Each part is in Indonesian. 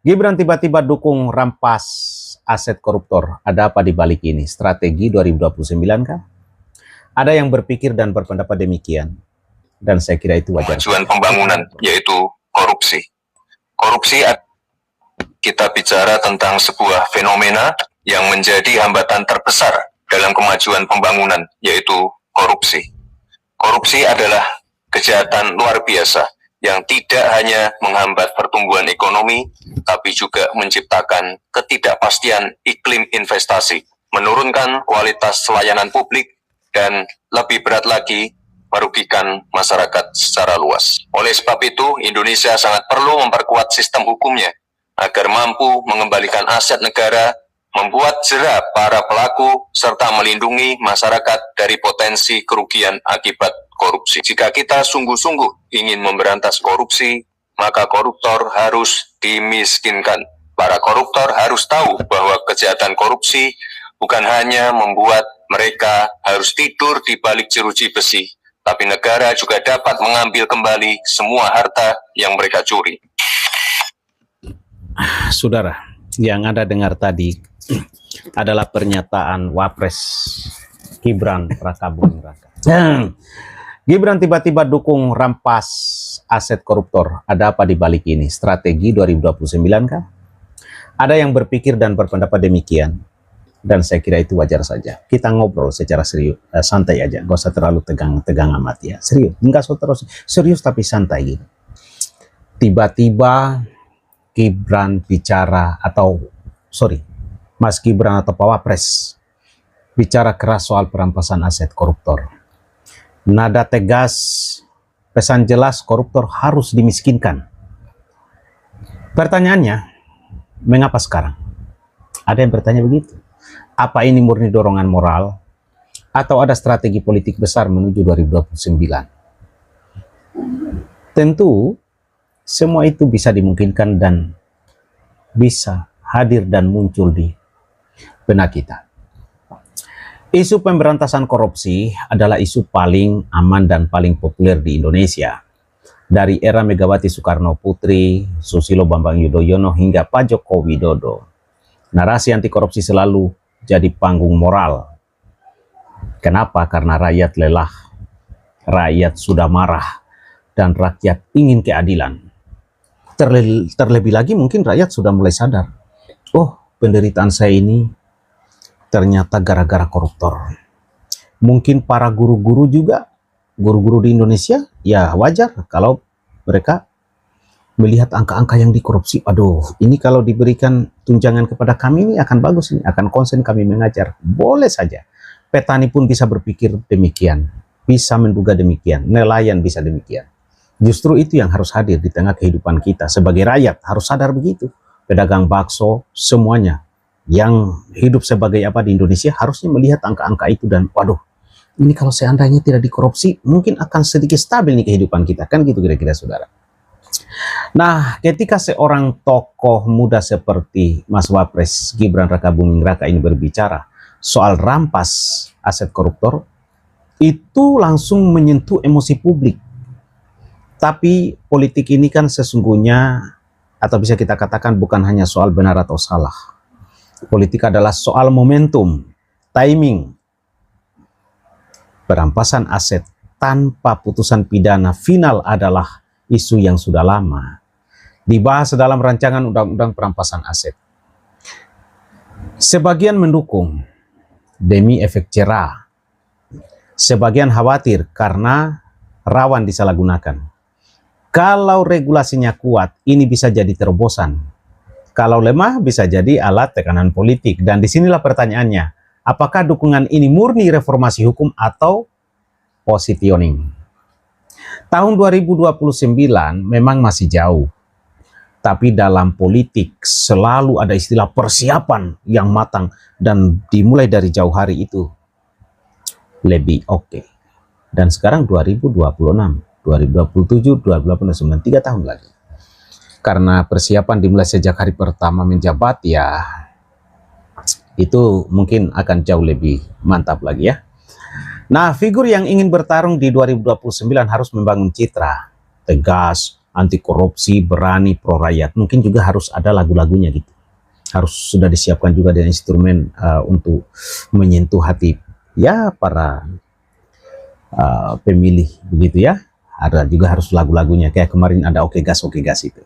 Gibran tiba-tiba dukung rampas aset koruptor. Ada apa di balik ini? Strategi 2029 kah? Ada yang berpikir dan berpendapat demikian. Dan saya kira itu wajar. Kemajuan pembangunan, yaitu korupsi. Korupsi, kita bicara tentang sebuah fenomena yang menjadi hambatan terbesar dalam kemajuan pembangunan, yaitu korupsi. Korupsi adalah kejahatan luar biasa yang tidak hanya menghambat pertumbuhan ekonomi, tapi juga menciptakan ketidakpastian iklim investasi, menurunkan kualitas layanan publik, dan lebih berat lagi, merugikan masyarakat secara luas. Oleh sebab itu, Indonesia sangat perlu memperkuat sistem hukumnya, agar mampu mengembalikan aset negara, membuat jera para pelaku, serta melindungi masyarakat dari potensi kerugian akibat korupsi. Jika kita sungguh-sungguh ingin memberantas korupsi, maka koruptor harus dimiskinkan. Para koruptor harus tahu bahwa kejahatan korupsi bukan hanya membuat mereka harus tidur di balik jeruji besi, tapi negara juga dapat mengambil kembali semua harta yang mereka curi. Saudara, yang Anda dengar tadi adalah pernyataan Wapres Gibran Rakabuming Raka. Gibran tiba-tiba dukung rampas aset koruptor. Ada apa di balik ini? Strategi 2029 kah? Ada yang berpikir dan berpendapat demikian. Dan saya kira itu wajar saja. Kita ngobrol secara serius, santai aja. Gak usah terlalu tegang amat ya. Serius, enggak usah terus serius tapi santai gitu. Tiba-tiba Gibran bicara Mas Gibran atau Pak Wapres bicara keras soal perampasan aset koruptor. Nada tegas, pesan jelas, koruptor harus dimiskinkan. Pertanyaannya, mengapa sekarang? Ada yang bertanya begitu. Apa ini murni dorongan moral atau ada strategi politik besar menuju 2029? Tentu semua itu bisa dimungkinkan dan bisa hadir dan muncul di benak kita. Isu pemberantasan korupsi adalah isu paling aman dan paling populer di Indonesia. Dari era Megawati Soekarno Putri, Susilo Bambang Yudhoyono hingga Pak Joko Widodo. Narasi anti korupsi selalu jadi panggung moral. Kenapa? Karena rakyat lelah, rakyat sudah marah, dan rakyat ingin keadilan. Terlebih lagi mungkin rakyat sudah mulai sadar, oh penderitaan saya ini ternyata gara-gara koruptor. Mungkin para guru-guru juga, guru-guru di Indonesia, ya wajar kalau mereka melihat angka-angka yang dikorupsi. Aduh, ini kalau diberikan tunjangan kepada kami ini akan bagus, ini akan konsen kami mengajar. Boleh saja. Petani pun bisa berpikir demikian, bisa menduga demikian, nelayan bisa demikian. Justru itu yang harus hadir di tengah kehidupan kita. Sebagai rakyat harus sadar begitu. Pedagang bakso, semuanya yang hidup sebagai apa di Indonesia harusnya melihat angka-angka itu dan waduh, ini kalau seandainya tidak dikorupsi mungkin akan sedikit stabil nih kehidupan kita, kan gitu kira-kira saudara. Nah, ketika seorang tokoh muda seperti Mas Wapres Gibran Rakabuming Raka ini berbicara soal rampas aset koruptor, itu langsung menyentuh emosi publik. Tapi politik ini kan sesungguhnya, atau bisa kita katakan bukan hanya soal benar atau salah. Politik adalah soal momentum, timing. Perampasan aset tanpa putusan pidana final adalah isu yang sudah lama dibahas dalam rancangan undang-undang perampasan aset. Sebagian mendukung demi efek jerah, sebagian khawatir karena rawan disalahgunakan. Kalau regulasinya kuat, ini bisa jadi terobosan. Kalau lemah, bisa jadi alat tekanan politik. Dan disinilah pertanyaannya, apakah dukungan ini murni reformasi hukum atau positioning? Tahun 2029 memang masih jauh. Tapi dalam politik selalu ada istilah persiapan yang matang. Dan dimulai dari jauh hari itu lebih oke. Dan sekarang 2026, 2027, 2029, 3 tahun lagi. Karena persiapan dimulai sejak hari pertama menjabat, ya itu mungkin akan jauh lebih mantap lagi ya. Nah, figur yang ingin bertarung di 2029 harus membangun citra tegas, anti korupsi, berani, pro rakyat. Mungkin juga harus ada lagu-lagunya gitu. Harus sudah disiapkan juga dengan instrumen untuk menyentuh hati ya para pemilih begitu ya. Ada juga harus lagu-lagunya, kayak kemarin ada Oke Gas itu.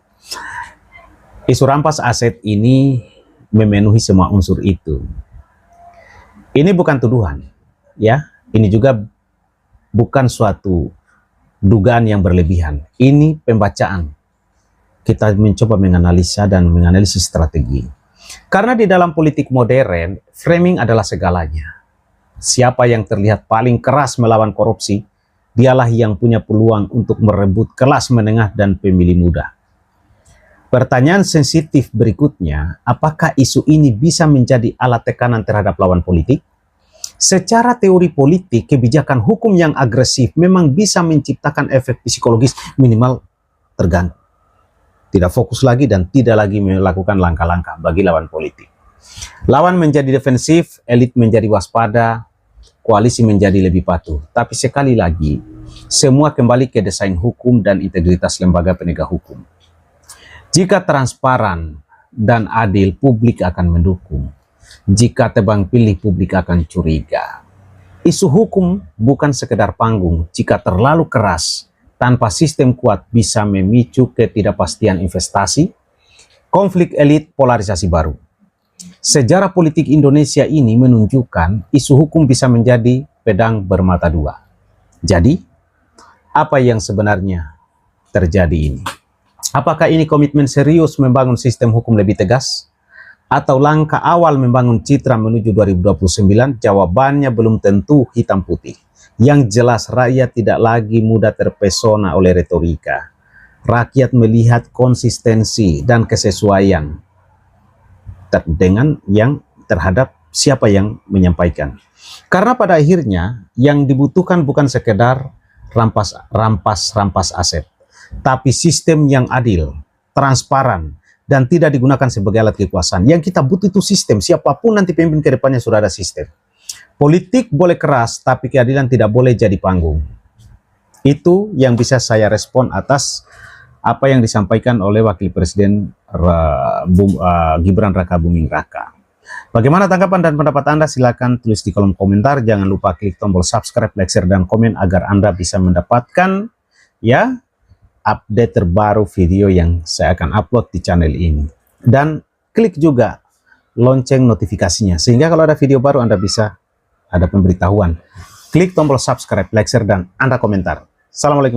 Isu rampas aset ini memenuhi semua unsur itu. Ini bukan tuduhan, ya. Ini juga bukan suatu dugaan yang berlebihan. Ini pembacaan. Kita mencoba menganalisa dan menganalisis strategi. Karena di dalam politik modern, framing adalah segalanya. Siapa yang terlihat paling keras melawan korupsi, dialah yang punya peluang untuk merebut kelas menengah dan pemilih muda. Pertanyaan sensitif berikutnya, apakah isu ini bisa menjadi alat tekanan terhadap lawan politik? Secara teori politik, kebijakan hukum yang agresif memang bisa menciptakan efek psikologis minimal terganggu. Tidak fokus lagi dan tidak lagi melakukan langkah-langkah bagi lawan politik. Lawan menjadi defensif, elit menjadi waspada, koalisi menjadi lebih patuh. Tapi sekali lagi, semua kembali ke desain hukum dan integritas lembaga penegak hukum. Jika transparan dan adil, publik akan mendukung. Jika tebang pilih, publik akan curiga. Isu hukum bukan sekedar panggung. Jika terlalu keras, tanpa sistem kuat bisa memicu ketidakpastian investasi, konflik elit, polarisasi baru. Sejarah politik Indonesia ini menunjukkan isu hukum bisa menjadi pedang bermata dua. Jadi, apa yang sebenarnya terjadi ini? Apakah ini komitmen serius membangun sistem hukum lebih tegas? Atau langkah awal membangun citra menuju 2029? Jawabannya belum tentu hitam putih. Yang jelas rakyat tidak lagi mudah terpesona oleh retorika. Rakyat melihat konsistensi dan kesesuaian dengan yang terhadap siapa yang menyampaikan. Karena pada akhirnya yang dibutuhkan bukan sekedar rampas aset, tapi sistem yang adil, transparan, dan tidak digunakan sebagai alat kekuasaan. Yang kita butuh itu sistem. Siapapun nanti pemimpin ke depannya sudah ada sistem. Politik boleh keras, tapi keadilan tidak boleh jadi panggung. Itu yang bisa saya respon atas apa yang disampaikan oleh Wakil Presiden Gibran Raka Buming Raka. Bagaimana tanggapan dan pendapat Anda? Silakan tulis di kolom komentar. Jangan lupa klik tombol subscribe, like, share, dan komen agar Anda bisa mendapatkan ya update terbaru video yang saya akan upload di channel ini. Dan klik juga lonceng notifikasinya, sehingga kalau ada video baru Anda bisa ada pemberitahuan. Klik tombol subscribe, like, share, dan Anda komentar. Assalamualaikum.